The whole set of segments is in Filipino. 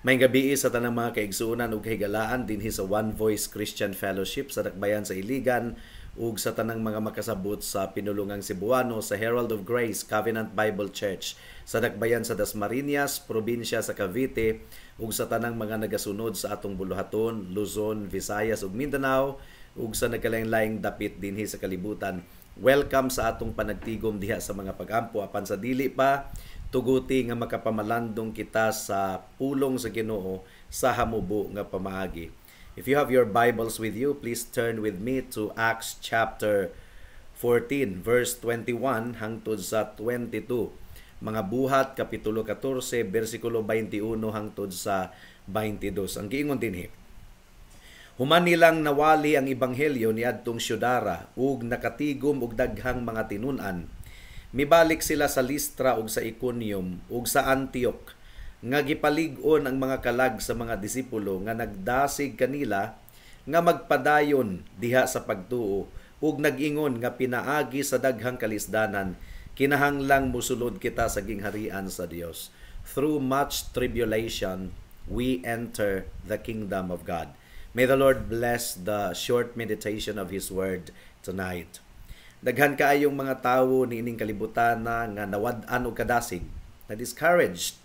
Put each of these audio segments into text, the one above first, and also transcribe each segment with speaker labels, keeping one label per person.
Speaker 1: May gabi sa tanang mga kaigsuonan ug kahigalaan dinhi sa One Voice Christian Fellowship sa Dakbayan sa Iligan ug sa tanang mga makasabot sa pinulungang Cebuano sa Herald of Grace Covenant Bible Church sa Dakbayan sa Dasmariñas, probinsya sa Cavite ug sa tanang mga nagasunod sa atong buluhaton, Luzon, Visayas ug Mindanao ug sa nagkalain-laing dapit dinhi sa kalibutan. Welcome sa atong panagtigom diha sa mga pag-ampo apan sa dili pa tuguti nga makapamalandong kita sa pulong sa Ginoo sa hamubo nga pamaagi. If you have your Bibles with you, please turn with me to Acts chapter 14 verse 21 hangtod sa 22. Mga Buhat kapitulo 14 bersikulo 21 hangtod sa 22. Ang giingon dinhi: Human nilang nawali ang ebanghelyo niadtong Syudara ug nakatigom og daghang mga tinun-an. Mibalik sila sa Listra ug sa Iconium ug sa Antioch nga gipalig-on ang mga kalag sa mga disipulo nga nagdasig kanila nga magpadayon diha sa pagtuo ug nag-ingon nga pinaagi sa daghang kalisdanan kinahanglang musulod kita sa gingharian sa Dios. Through much tribulation we enter the kingdom of God. May the Lord bless the short meditation of His word tonight. Daghan kaayong mga tawo niining kalibutan nga nawad-an og kadasig, na discouraged.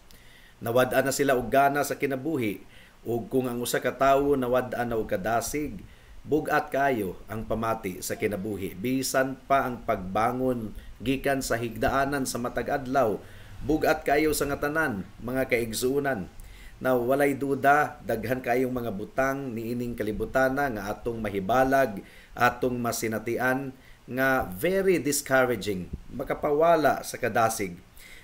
Speaker 1: Nawad-an na sila og gana sa kinabuhi, ug kung ang usa ka tawo nawad-an na og kadasig, bugat kayo ang pamati sa kinabuhi. Bisan pa ang pagbangon gikan sa higdaanan sa matag adlaw, bugat kayo sa nga tanan, mga kaigsuonan. Na walay duda, daghan kayong mga butang niining kalibutan nga atong mahibalag, atong masinatian, nga very discouraging, makapawala sa kadasig.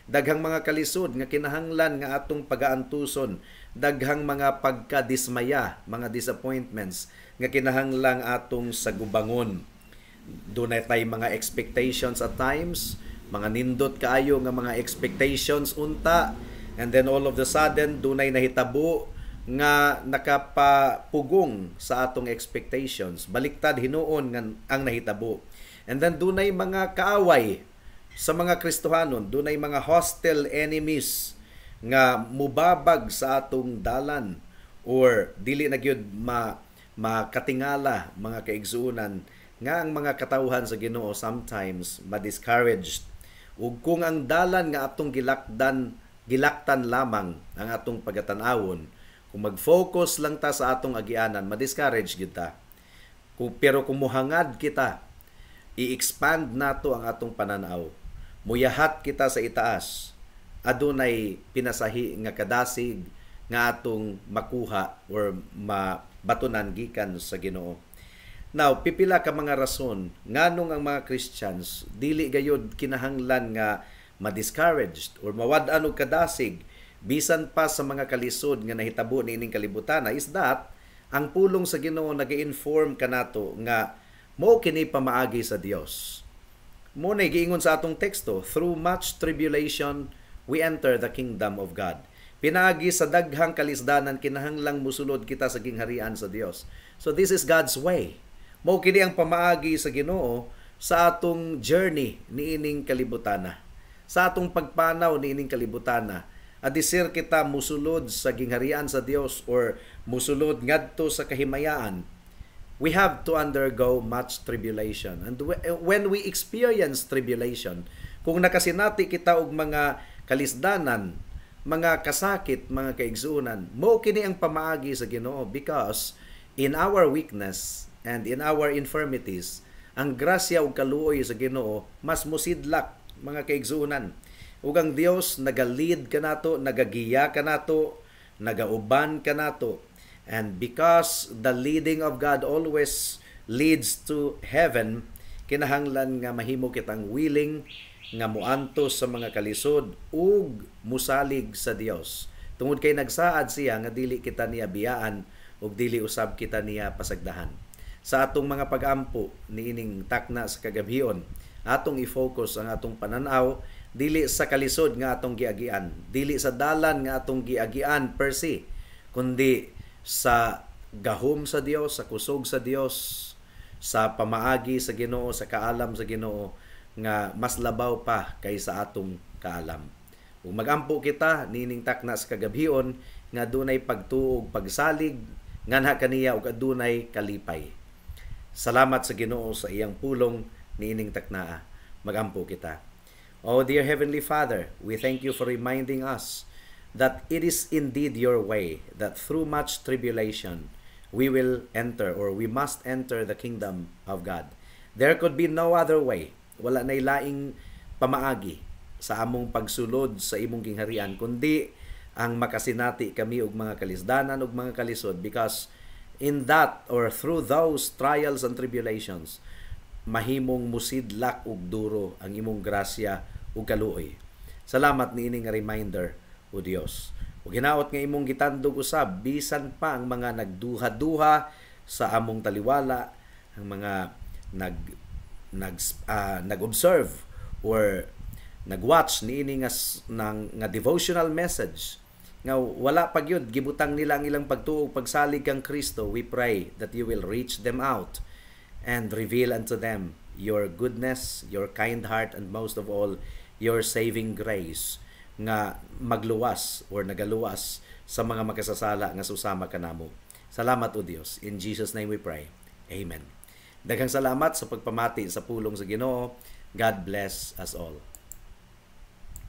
Speaker 1: Daghang mga kalisod nga kinahanglan nga atong pagaantuson, daghang mga pagkadismaya, mga disappointments nga kinahanglang atong sagubangon. Dunay tay mga expectations at times, mga nindot kaayo nga mga expectations unta, and then all of the sudden dunay nahitabo nga nakapapugong sa atong expectations. Baliktad hinuon nga ang nahitabo. And then dunay mga kaaway sa mga Kristohanon, dunay mga hostile enemies nga mubabag sa atong dalan or dili na gyud makatingala mga kaigsuonan nga ang mga katawhan sa Ginoo sometimes ma-discouraged. Ug kung ang dalan nga atong gilaktan lamang ang atong pagatanawon, kung mag-focus lang ta sa atong agianan, ma-discourage gyud ta. Pero kung muhangad kita, i-expand nato ang atong pananaw, muyahat kita sa itaas, adunay pinasahi nga kadasig nga atong makuha or mabatunan gikan sa Ginoo. Now, pipila ka mga rason nganong ang mga Christians dili gayud kinahanglan nga ma-discouraged or mawad-an og kadasig bisan pa sa mga kalisod nga nahitabo niining kalibutan, is that ang pulong sa Ginoo nag-inform kanato nga mo kini pamaagi sa Dios. Mo na giingon sa atong teksto, through much tribulation we enter the kingdom of God. Pinaagi sa daghang kalisdanan kinahanglang musulod kita sa gingharian sa Dios. So this is God's way. Mo kini ang pamaagi sa Ginoo sa atong journey niining kalibutana. Sa atong pagpanaw niining kalibutana, adisir kita musulod sa gingharian sa Dios or musulod ngadto sa kahimayaan. We have to undergo much tribulation. And when we experience tribulation, kung nakasinati kita og mga kalisdanan, mga kasakit, mga kaigsuonan, mo kini ang pamaagi sa Ginoo, because in our weakness and in our infirmities, ang grasya ug kaluoy sa Ginoo mas musidlak, mga kaigsuonan. Ug ang Dios naga-lead kanato, nagagiya kanato, nagauban kanato. And because the leading of God always leads to heaven, kinahanglan nga mahimo kitang willing nga muantos sa mga kalisod ug musalig sa Dios. Tungod kay nagsaad siya nga dili kita niya biyaan ug dili usab kita niya pasagdahan. Sa atong mga pag-ampo niining takna sa kagabhion, atong i-focus ang atong pananaw dili sa kalisod nga atong giagian, dili sa dalan nga atong giagian per se, kundi sa gahom sa Dios, sa kusog sa Dios, sa pamaagi sa Ginoo, sa kaalam sa Ginoo nga mas labaw pa kaysa atong kaalam. Ug magampo kita nining takna sa kagabhion nga dunay pagtuog pagsalig nganha kaniya ug adunay kalipay. Salamat sa Ginoo sa iyang pulong niining taknaa. Magampo kita. Oh dear Heavenly Father, we thank you for reminding us that it is indeed your way that through much tribulation we will enter or we must enter the kingdom of God. There could be no other way. Wala nay laing pamaagi sa among pagsulod sa imong gingharian kundi ang makasinati kami og mga kalisdanan ug mga kalisod, because in that or through those trials and tribulations mahimong musidlak og duro ang imong grasya ug kaluoy. Salamat niini nga reminder o Dios. Ug hinaot nga imong gitandog usab bisan pa ang mga nagduha-duha sa among taliwala, ang mga nag-observe or nag-watch niini nga devotional message nga wala pa gyud gibutang nila ang ilang pagtuo pagsalig kang Kristo. We pray that you will reach them out and reveal unto them your goodness, your kind heart, and most of all, your saving grace nga magluwas or nagaluwas sa mga makasasala nga susama kanamo. Salamat o Dios. In Jesus' name we pray. Amen. Daghang salamat sa pagpamati sa pulong sa Ginoo. God bless us all.